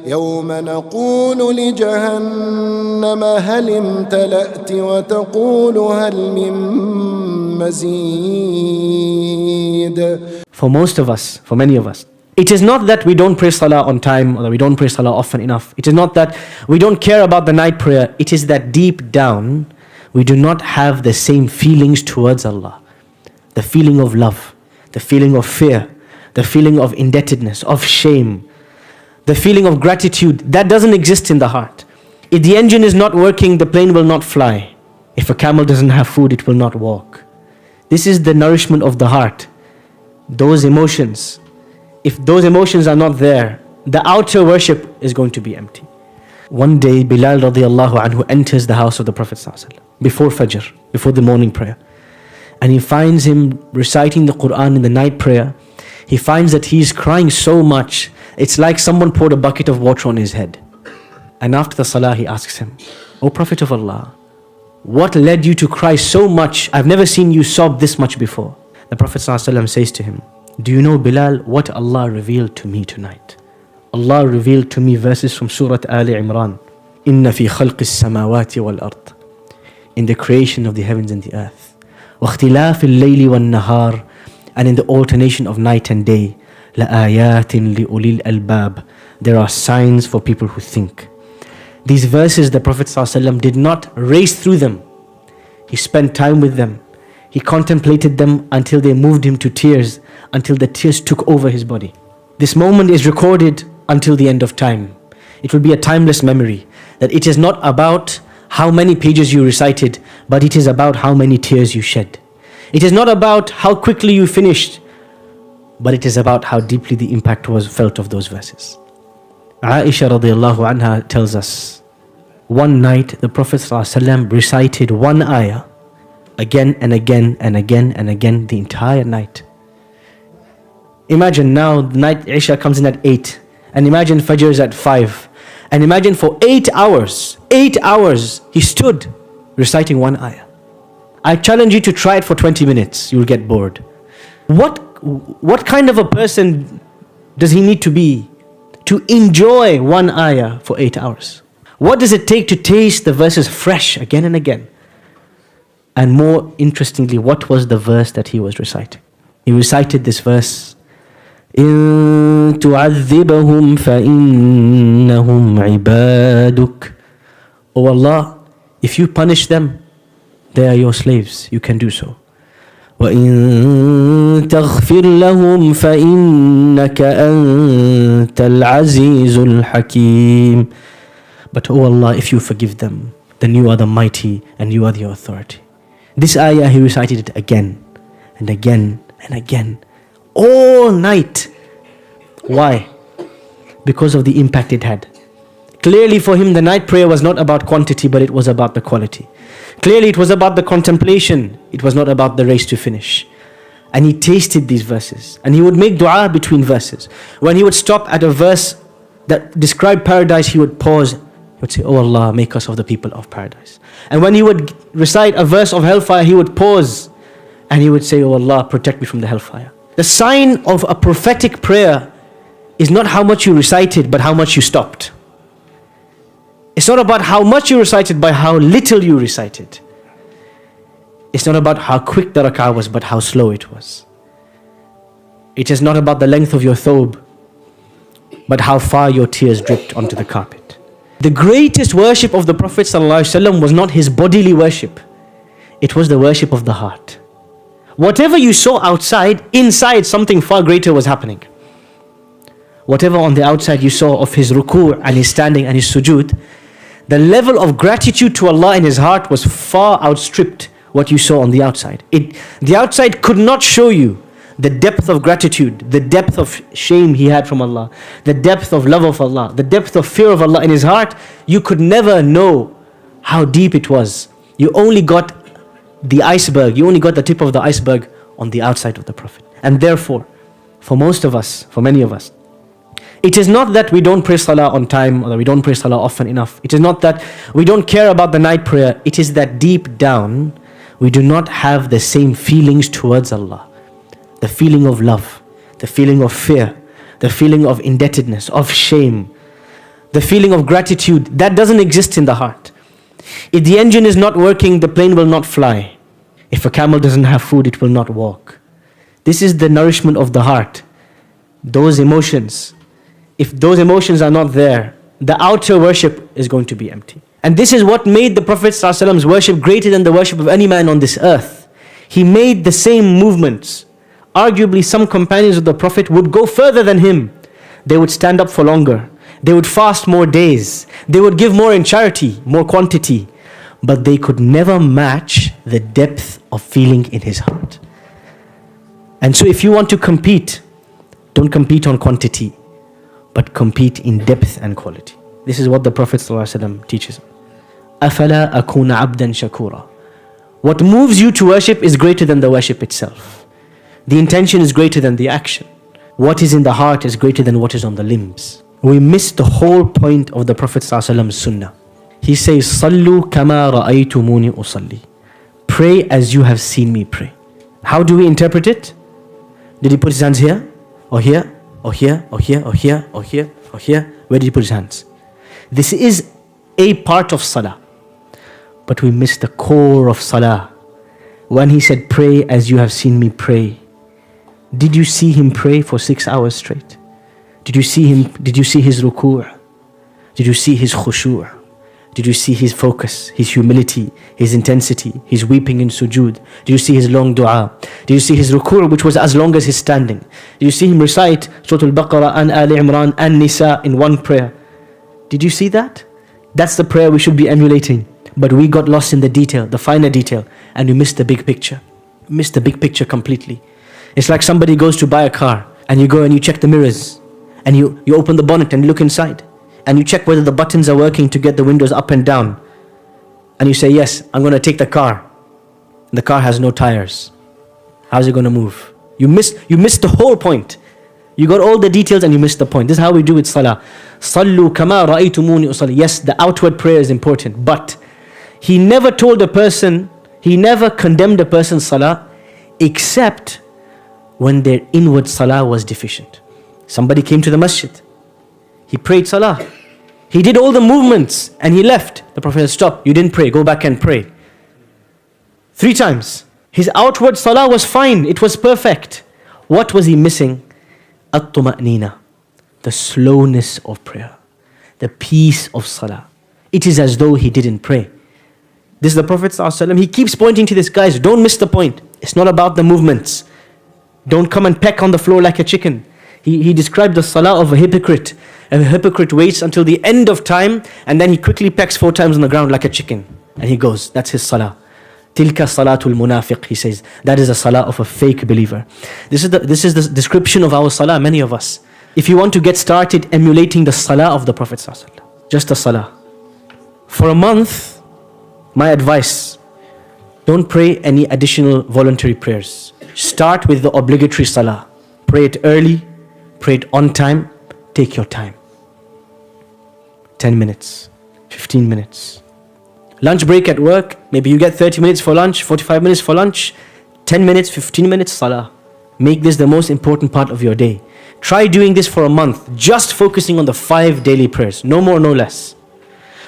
يوم نقول لجهنم هل امتلأت وتقول هل من مزيد. For most of us, for many of us, it is not that we don't pray salah on time or that we don't pray salah often enough. It is not that we don't care about the night prayer. It is that deep down we do not have the same feelings towards Allah. The feeling of love, the feeling of fear, the feeling of indebtedness, of shame, the feeling of gratitude. That doesn't exist in the heart. If the engine is not working, the plane will not fly. If a camel doesn't have food, it will not walk. This is the nourishment of the heart. Those emotions, if those emotions are not there, the outer worship is going to be empty. One day, Bilal radiallahu anhu enters the house of the Prophet ﷺ before Fajr, before the morning prayer. And he finds him reciting the Quran in the night prayer. He finds that he's crying so much, it's like someone poured a bucket of water on his head. And after the salah, he asks him, "O Prophet of Allah, what led you to cry so much? I've never seen you sob this much before." The Prophet ﷺ says to him, "Do you know, Bilal, what Allah revealed to me tonight? Allah revealed to me verses from Surah Ali Imran. Inna fi khalqis samawati wal ard. In the creation of the heavens and the earth. Wa ikhtilafil layli wan nahar. And in the alternation of night and day. La ayatin li ulil albab. There are signs for people who think." These verses, the Prophet ﷺ did not race through them. He spent time with them. He contemplated them until they moved him to tears, until the tears took over his body. This moment is recorded until the end of time. It will be a timeless memory, that it is not about how many pages you recited, but it is about how many tears you shed. It is not about how quickly you finished, but it is about how deeply the impact was felt of those verses. Aisha radiallahu anha tells us, one night the Prophet ﷺ recited one ayah again and again and again and again the entire night. Imagine now the night Isha comes in at 8, and imagine Fajr is at 5, and imagine for 8 hours he stood reciting one ayah. I challenge you to try it for 20 minutes, you'll get bored. What kind of a person does he need to be to enjoy one ayah for 8 hours? What does it take to taste the verses fresh again and again? And more interestingly, what was the verse that he was reciting? He recited this verse, إِن تُعَذِّبَهُمْ فَإِنَّهُمْ عِبَادُكَ. O Allah, if you punish them, they are your slaves, you can do so. وَإِن تَغْفِرْ لَهُمْ فَإِنَّكَ أَنْتَ الْعَزِيزُ الْحَكِيمُ. But O Allah, if you forgive them, then you are the mighty and you are the authority. This ayah he recited it again and again and again, all night. Why? Because of the impact it had. Clearly for him the night prayer was not about quantity, but it was about the quality. Clearly it was about the contemplation, it was not about the race to finish. And he tasted these verses, and he would make dua between verses. When he would stop at a verse that described paradise, he would pause. He would say, "Oh Allah, make us of the people of paradise." And when he would recite a verse of hellfire, he would pause and he would say, "Oh Allah, protect me from the hellfire." The sign of a prophetic prayer is not how much you recited, but how much you stopped. It's not about how much you recited, but how little you recited. It's not about how quick the rak'ah was, but how slow it was. It is not about the length of your thobe, but how far your tears dripped onto the carpet. The greatest worship of the Prophet ﷺ was not his bodily worship. It was the worship of the heart. Whatever you saw outside, inside something far greater was happening. Whatever on the outside you saw of his ruku' and his standing and his sujood, the level of gratitude to Allah in his heart was far outstripped what you saw on the outside. The outside could not show you the depth of gratitude, the depth of shame he had from Allah, the depth of love of Allah, the depth of fear of Allah in his heart. You could never know how deep it was. You only got the iceberg, you only got the tip of the iceberg on the outside of the Prophet. And therefore, for most of us, for many of us, it is not that we don't pray salah on time or that we don't pray salah often enough. It is not that we don't care about the night prayer. It is that deep down, we do not have the same feelings towards Allah. The feeling of love, the feeling of fear, the feeling of indebtedness, of shame, the feeling of gratitude, that doesn't exist in the heart. If the engine is not working, the plane will not fly. If a camel doesn't have food, it will not walk. This is the nourishment of the heart. Those emotions, if those emotions are not there, the outer worship is going to be empty. And this is what made the Prophet ﷺ's worship greater than the worship of any man on this earth. He made the same movements. Arguably, some companions of the Prophet would go further than him. They would stand up for longer. They would fast more days. They would give more in charity, more quantity. But they could never match the depth of feeling in his heart. And so if you want to compete, don't compete on quantity, but compete in depth and quality. This is what the Prophet ﷺ teaches. أَفَلَا أَكُونَ عَبْدًا شَكُورًا. What moves you to worship is greater than the worship itself. The intention is greater than the action. What is in the heart is greater than what is on the limbs. We miss the whole point of the Prophet ﷺ's sunnah. He says, صَلُّوا كَمَا رَأَيْتُمُونِي أُصَلِّي. Pray as you have seen me pray. How do we interpret it? Did he put his hands here? Or here? Or here? Or here? Or here? Or here? Or here? Where did he put his hands? This is a part of salah. But we miss the core of salah. When he said, pray as you have seen me pray. Did you see him pray for 6 hours straight? Did you see his ruku'? Did you see his khushu'? Did you see his focus, his humility, his intensity, his weeping in sujood? Did you see his long dua? Did you see his ruku', which was as long as his standing? Did you see him recite Surah Al-Baqarah and Ali Imran and Nisa in one prayer? Did you see that? That's the prayer we should be emulating. But we got lost in the detail, the finer detail, and we missed the big picture. Missed the big picture completely. It's like somebody goes to buy a car, and you go and you check the mirrors, and you open the bonnet and look inside, and you check whether the buttons are working to get the windows up and down. And you say, yes, I'm going to take the car. The car has no tires. How's it going to move? You missed the whole point. You got all the details and you missed the point. This is how we do with salah. Sallu kama ra'aytumuni usalli. Yes, the outward prayer is important, but he never told a person, he never condemned a person's salah except when their inward salah was deficient. Somebody came to the masjid. He prayed salah. He did all the movements and he left. The Prophet said, stop, you didn't pray, go back and pray. 3 times. His outward salah was fine, it was perfect. What was he missing? At-tuma'nina, the slowness of prayer, the peace of salah. It is as though he didn't pray. This is the Prophet ﷺ. He keeps pointing to this, guys, don't miss the point. It's not about the movements. Don't come and peck on the floor like a chicken. He described the salah of a hypocrite. And the hypocrite waits until the end of time and then he quickly pecks 4 times on the ground like a chicken. And he goes, that's his salah. Tilka salatul munafiq, he says. That is a salah of a fake believer. This is the description of our salah, many of us. If you want to get started emulating the salah of the Prophet ﷺ, just the salah. For a month, my advice, don't pray any additional voluntary prayers. Start with the obligatory salah. Pray it early, pray it on time, take your time. 10 minutes, 15 minutes. Lunch break at work, maybe you get 30 minutes for lunch, 45 minutes for lunch, 10 minutes, 15 minutes, salah. Make this the most important part of your day. Try doing this for a month, just focusing on the 5 daily prayers, no more, no less.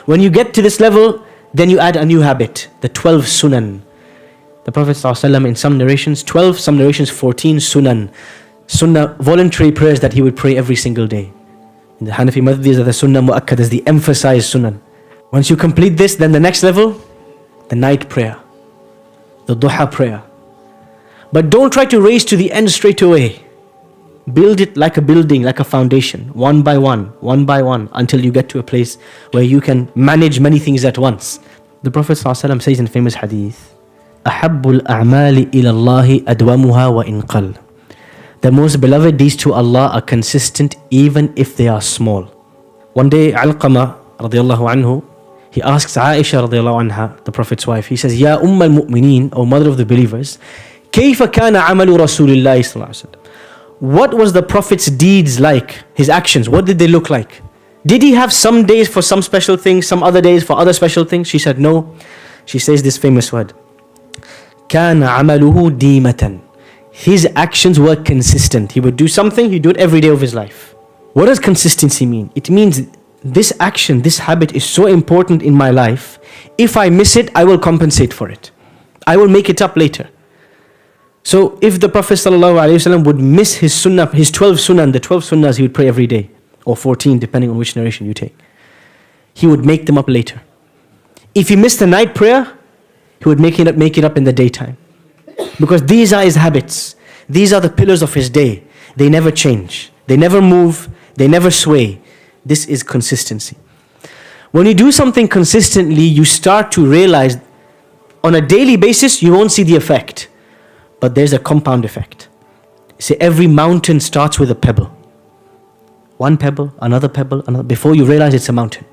When you get to this level, then you add a new habit, the 12 sunan. The Prophet ﷺ in some narrations, 12, some narrations 14 sunan. Sunnah, voluntary prayers that he would pray every single day. In the Hanafi madhab, these are the sunnah mu'akkadas, the emphasized sunan. Once you complete this, then the next level, the night prayer, the duha prayer. But don't try to race to the end straight away. Build it like a building, like a foundation, one by one, until you get to a place where you can manage many things at once. The Prophet ﷺ says in famous hadith, أَحَبُّ الْأَعْمَالِ إِلَى اللَّهِ أَدْوَمُهَا وَإِنْ قَلَّ. The most beloved deeds to Allah are consistent even if they are small. One day, Alqamah radiallahu anhu, he asks Aisha radiallahu anha, the Prophet's wife, he says, Ya al-Mu'mineen, O mother of the believers, كيف كان عمل رسول الله صلى الله عليه وسلم? What was the Prophet's deeds like? His actions, what did they look like? Did he have some days for some special things, some other days for other special things? She said no. She says this famous word, كان عمله ديمة. His actions were consistent. He would do something, he'd do it every day of his life. What does consistency mean? It means this action, this habit is so important in my life. If I miss it, I will compensate for it. I will make it up later. So if the Prophet ﷺ would miss his sunnah, his 12 sunnah, and the 12 sunnahs he would pray every day, or 14 depending on which narration you take, he would make them up later. If he missed the night prayer, he would make it up in the daytime. Because these are his habits. These are the pillars of his day. They never change. They never move. They never sway. This is consistency. When you do something consistently, you start to realize on a daily basis, you won't see the effect. But there's a compound effect. See, every mountain starts with a pebble. One pebble, another pebble, another, before you realize it's a mountain.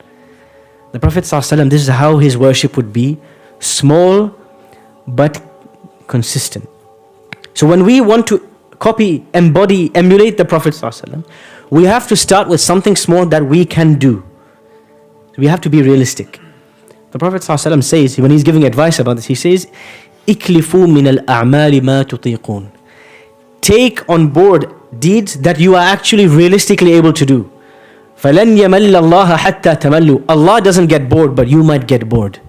The Prophet ﷺ, this is how his worship would be. Small, but consistent. So when we want to copy, embody, emulate the Prophet ﷺ, we have to start with something small that we can do. We have to be realistic. The Prophet ﷺ says, when he's giving advice about this, he says, "Iklifu min al-a'mali ma tutiqun." Take on board deeds that you are actually realistically able to do. فَلَنْ يَمَلَّ اللَّهَ حَتَّى تَمَلُّوا. Allah doesn't get bored, but you might get bored.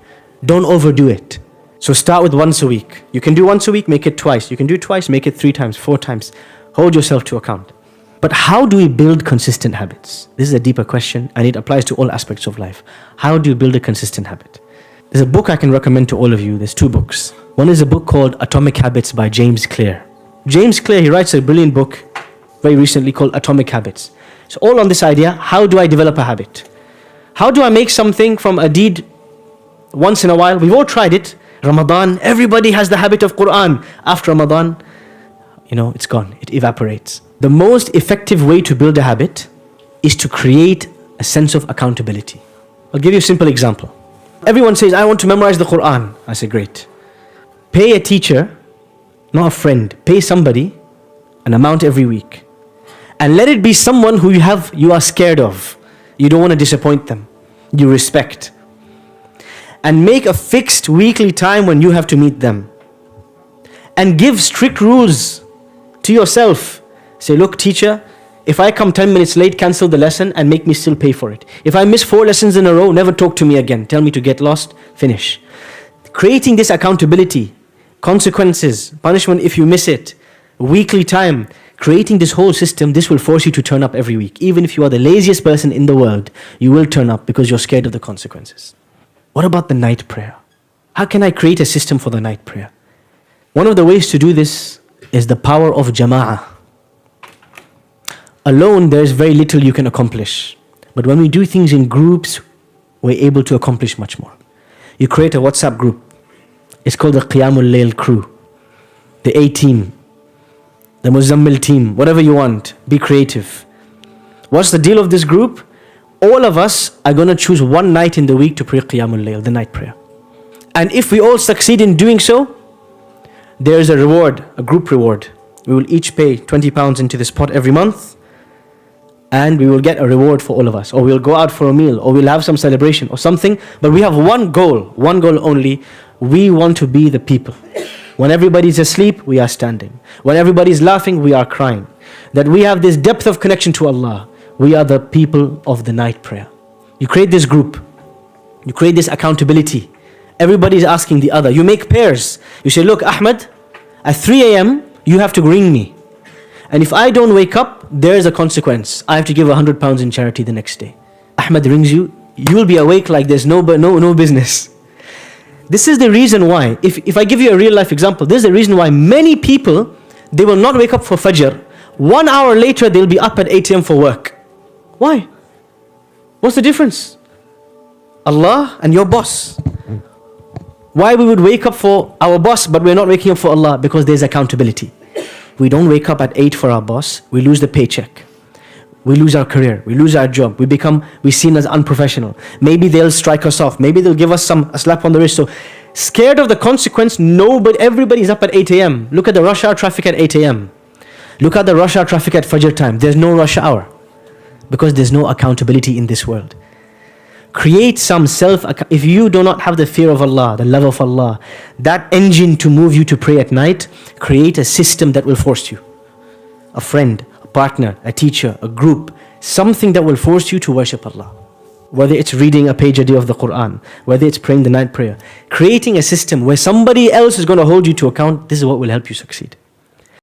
Don't overdo it. So start with once a week. You can do once a week, make it twice. You can do twice, make it 3 times, 4 times. Hold yourself to account. But how do we build consistent habits? This is a deeper question, and it applies to all aspects of life. How do you build a consistent habit? There's a book I can recommend to all of you. There's 2 books. One is a book called Atomic Habits by James Clear. James Clear, he writes a brilliant book very recently called Atomic Habits. So all on this idea, how do I develop a habit? How do I make something from a deed once in a while? We've all tried it. Ramadan, everybody has the habit of Quran. After Ramadan, it's gone. It evaporates. The most effective way to build a habit is to create a sense of accountability. I'll give you a simple example. Everyone says, I want to memorize the Quran. I say, great. Pay a teacher, not a friend. Pay somebody an amount every week. And let it be someone who you are scared of. You don't want to disappoint them. You respect. And make a fixed weekly time when you have to meet them. And give strict rules to yourself. Say, look, teacher, if I come 10 minutes late, cancel the lesson and make me still pay for it. If I miss 4 lessons in a row, never talk to me again. Tell me to get lost, finish. Creating this accountability, consequences, punishment if you miss it, weekly time, creating this whole system, this will force you to turn up every week. Even if you are the laziest person in the world, you will turn up because you're scared of the consequences. What about the night prayer? How can I create a system for the night prayer? One of the ways to do this is the power of jama'ah. Alone, there is very little you can accomplish. But when we do things in groups, we're able to accomplish much more. You create a WhatsApp group. It's called the layl crew. The A team. The Muzammil team. Whatever you want. Be creative. What's the deal of this group? All of us are going to choose one night in the week to pray layl, the night prayer. And if we all succeed in doing so, there is a reward, a group reward. We will each pay £20 into this pot every month. And we will get a reward for all of us. Or we'll go out for a meal. Or we'll have some celebration or something. But we have one goal only. We want to be the people. When everybody's asleep, we are standing. When everybody's laughing, we are crying. That we have this depth of connection to Allah. We are the people of the night prayer. You create this group. You create this accountability. Everybody's asking the other. You make pairs. You say, look, Ahmed, at 3 a.m., you have to ring me. And if I don't wake up, there's a consequence. I have to give £100 in charity the next day. Ahmed rings you, you'll be awake like there's no business. This is the reason why, if I give you a real life example, this is the reason why many people, they will not wake up for Fajr. 1 hour later, they'll be up at 8 a.m. for work. Why? What's the difference? Allah and your boss. Why we would wake up for our boss, but we're not waking up for Allah? Because there's accountability. We don't wake up at 8 for our boss, we lose the paycheck. We lose our career, we lose our job, we're seen as unprofessional. Maybe they'll strike us off, maybe they'll give us a slap on the wrist. So scared of the consequence, everybody's up at 8 a.m. Look at the rush hour traffic at 8 a.m. Look at the rush hour traffic at Fajr time. There's no rush hour because there's no accountability in this world. Create some if you do not have the fear of Allah, the love of Allah, that engine to move you to pray at night, create a system that will force you. A friend, a partner, a teacher, a group, something that will force you to worship Allah. whether it's reading a page a day of the Quran, whether it's praying the night prayer, creating a system where somebody else is going to hold you to account, this is what will help you succeed.